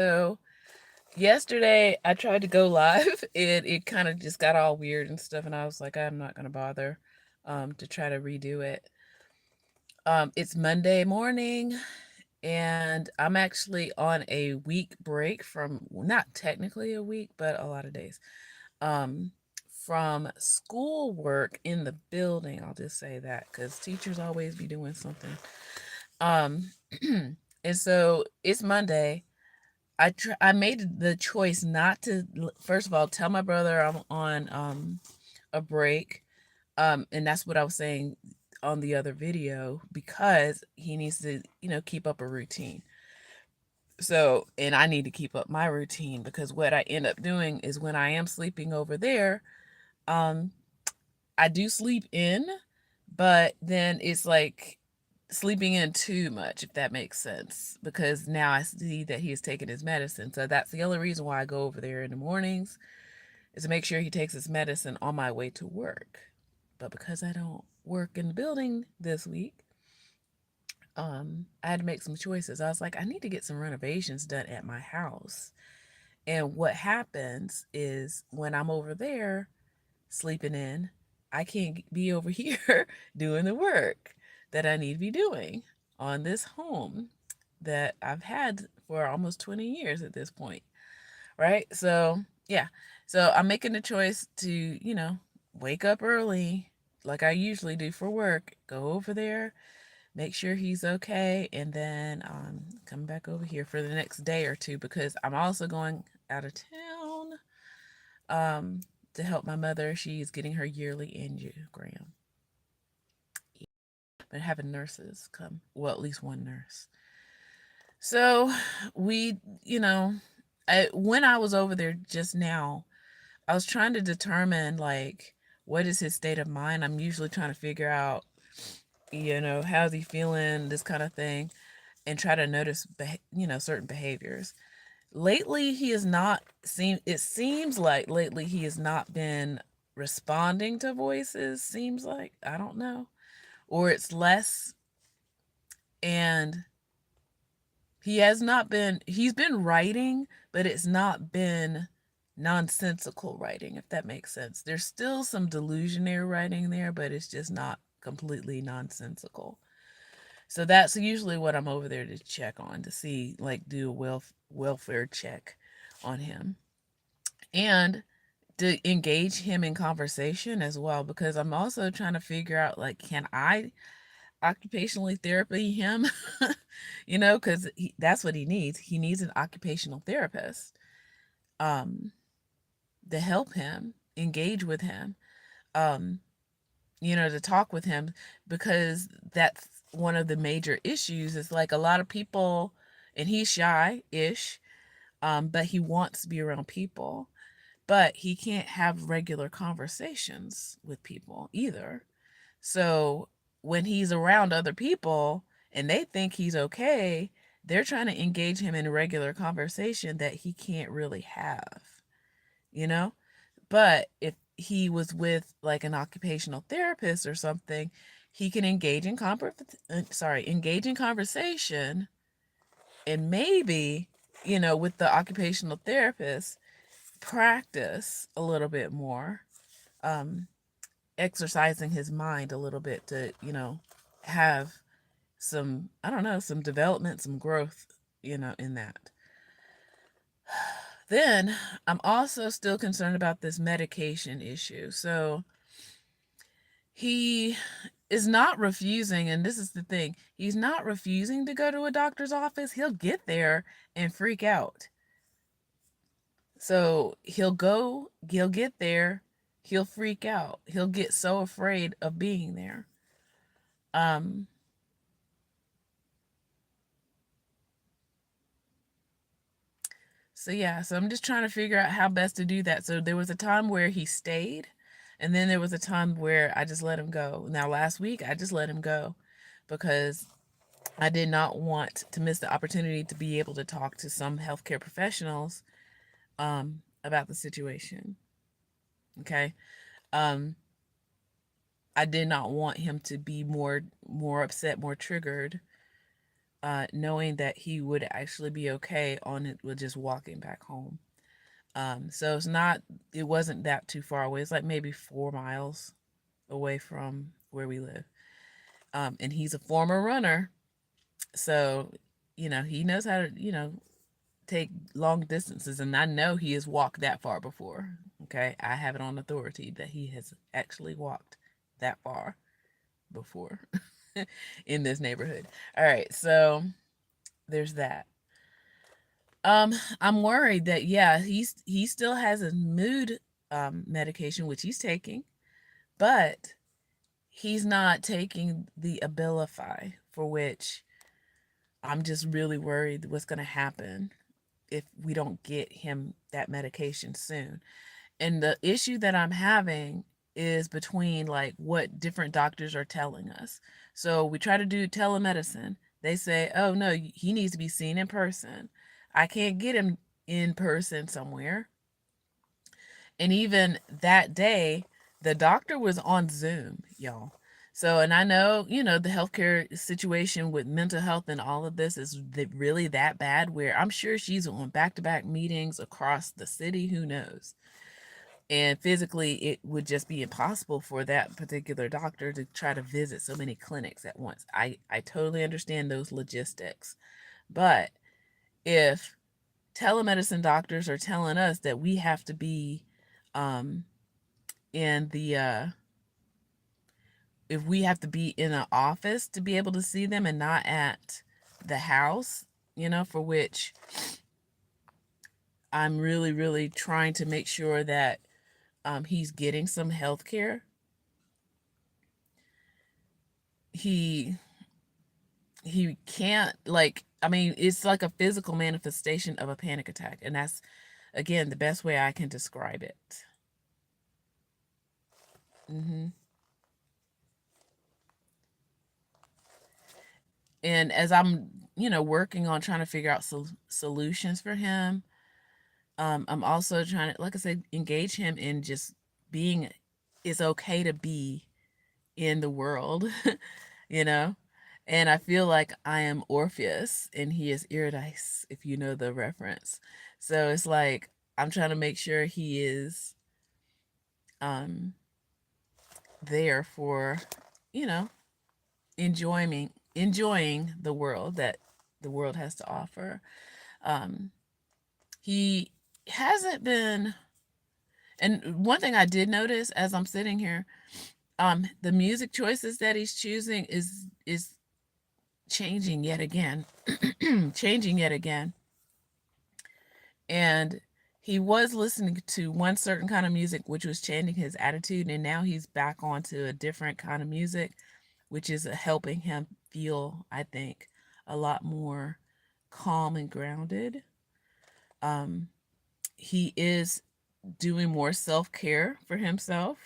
So yesterday I tried to go live and it kind of just got all weird and stuff, and I was like, I'm not gonna bother to try to redo it. It's Monday morning and I'm actually on a week break from, well, not technically a week, but a lot of days. Um from school work in the building. I'll just say that because teachers always be doing something. Um and so it's Monday. I made the choice not to, first of all, tell my brother I'm on a break. And that's what I was saying on the other video, because he needs to, keep up a routine. So, and I need to keep up my routine, because what I end up doing is when I am sleeping over there, um I do sleep in, but then it's like sleeping in too much, if that makes sense, because now I see that he has taken his medicine. So that's the only reason why I go over there in the mornings, is to make sure he takes his medicine on my way to work. But because I don't work in the building this week, I had to make some choices. I was like, I need to get some renovations done at my house. And what happens is when I'm over there sleeping in, I can't be over here doing the work that I need to be doing on this home that I've had for almost 20 years at this point, right? So, yeah. So I'm making the choice to, wake up early like I usually do for work, go over there, make sure he's okay, and then come back over here for the next day or two, because I'm also going out of town um, to help my mother. She's getting her yearly angiogram. But having nurses come, well, at least one nurse. So we, when I was over there just now, I was trying to determine, like, what is his state of mind. I'm usually trying to figure out, how's he feeling, this kind of thing, and try to notice, certain behaviors. Lately, he has not seemed, it seems like lately he has not been responding to voices, seems like. I don't know. Or it's less, and he's been writing, but it's not been nonsensical writing, if that makes sense. There's still some delusionary writing there, but it's just not completely nonsensical. So that's usually what I'm over there to check on, to see, like, do a welfare check on him, and to engage him in conversation as well, because I'm also trying to figure out, like, can I occupationally therapy him? Because that's what he needs. He needs an occupational therapist um, to help him, engage with him, um, to talk with him, because that's one of the major issues. Is like a lot of people, and he's shy-ish, but he wants to be around people, but he can't have regular conversations with people either. So when he's around other people and they think he's okay, they're trying to engage him in a regular conversation that he can't really have, you know? But if he was with, like, an occupational therapist or something, he can engage in conversation, and maybe, with the occupational therapist, practice a little bit more, um, exercising his mind a little bit to, have some, I don't know, some development, some growth, in that. Then I'm also still concerned about this medication issue. So he is not refusing, and this is the thing, he's not refusing to go to a doctor's office. He'll get there and freak out. So he'll get there, he'll freak out. He'll get so afraid of being there. Um, so yeah, so I'm just trying to figure out how best to do that. So there was a time where he stayed, and then there was a time where I just let him go. Now last week I just let him go because I did not want to miss the opportunity to be able to talk to some healthcare professionals about the situation. Okay. Um, I did not want him to be more upset, more triggered knowing that he would actually be okay on it with just walking back home. So it wasn't that too far away. It's like maybe 4 miles away from where we live. And he's a former runner, so he knows how to take long distances, and I know he has walked that far before. Okay, I have it on authority that he has actually walked that far before in this neighborhood. All right, so there's that. I'm worried that he still has a mood medication which he's taking, but he's not taking the Abilify, for which I'm just really worried what's going to happen if we don't get him that medication soon. And the issue that I'm having is between like what different doctors are telling us. So we try to do telemedicine. They say, oh no, he needs to be seen in person. I can't get him in person somewhere. And even that day, the doctor was on Zoom, y'all. So, and I know, the healthcare situation with mental health and all of this is really that bad, where I'm sure she's on back to back meetings across the city. Who knows? And physically, it would just be impossible for that particular doctor to try to visit so many clinics at once. I totally understand those logistics. But if telemedicine doctors are telling us that we have to be um, in the if we have to be in an office to be able to see them and not at the house, for which I'm really, really trying to make sure that he's getting some health care. He he can't, like, I mean, it's like a physical manifestation of a panic attack, and that's again the best way I can describe it. hmm And as I'm, working on trying to figure out solutions for him, I'm also trying to, like I said, engage him in just being. It's okay to be in the world, you know. And I feel like I am Orpheus and he is Eurydice, if you know the reference. So it's like I'm trying to make sure he is um, there for, you know, enjoying the world that the world has to offer. Um, he hasn't been, and one thing I did notice as I'm sitting here, the music choices that he's choosing is changing yet again, changing yet again. And he was listening to one certain kind of music, which was changing his attitude, and now he's back onto a different kind of music, which is helping him feel, I think, a lot more calm and grounded. Um, he is doing more self care for himself.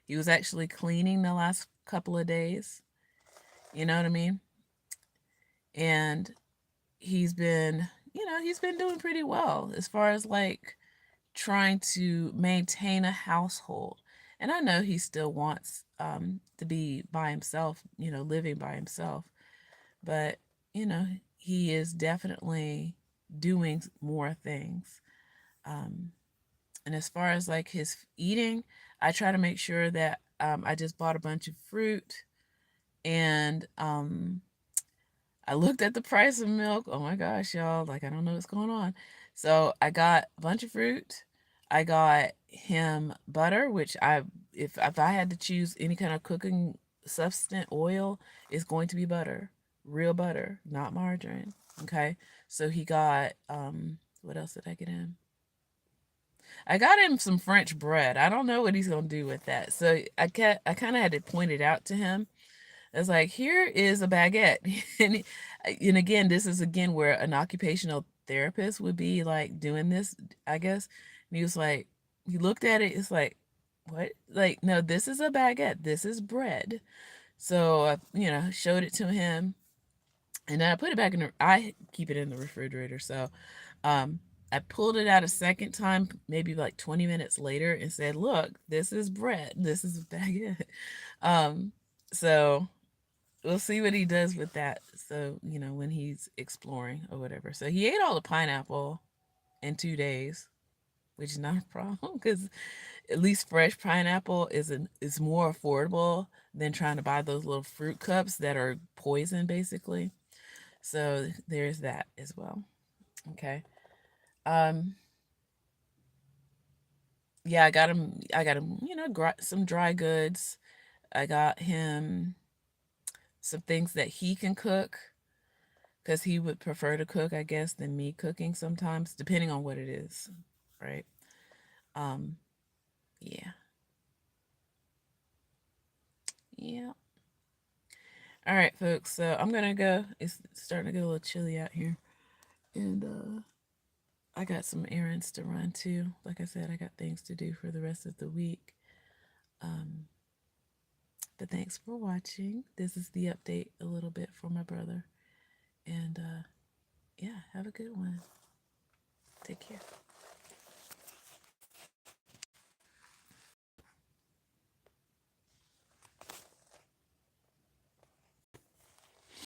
He was actually cleaning the last couple of days. You know what I mean? And he's been doing pretty well as far as like trying to maintain a household. And I know he still wants to be by himself, living by himself. But, he is definitely doing more things. Um, and as far as like his eating, I try to make sure that I just bought a bunch of fruit, and I looked at the price of milk. Oh my gosh, y'all. Like, I don't know what's going on. So I got a bunch of fruit. I got him butter, which if I had to choose any kind of cooking substance oil, it's going to be butter. Real butter, not margarine. Okay. So he got what else did I get him? I got him some French bread. I don't know what he's gonna do with that. So I kind of had to point it out to him. It's like, here is a baguette. and again, this is again where an occupational therapist would be like doing this, I guess. And he was like, he looked at it, it's like, what? Like, no, this is a baguette. This is bread. So I, showed it to him. And then I put it back I keep it in the refrigerator. So um, I pulled it out a second time, maybe like 20 minutes later, and said, look, this is bread. This is a baguette. Um, so we'll see what he does with that. So, when he's exploring or whatever. So he ate all the pineapple in 2 days, which is not a problem because at least fresh pineapple is more affordable than trying to buy those little fruit cups that are poison basically. So there's that as well. Okay. Um yeah, I got him, some dry goods. I got him some things that he can cook because he would prefer to cook, I guess, than me cooking sometimes, depending on what it is, right? Um, yeah, yeah. All right, folks. So I'm gonna go. It's starting to get a little chilly out here, and I got some errands to run too. Like I said, I got things to do for the rest of the week. Um, but thanks for watching. This is the update a little bit for my brother, and yeah, have a good one. Take care.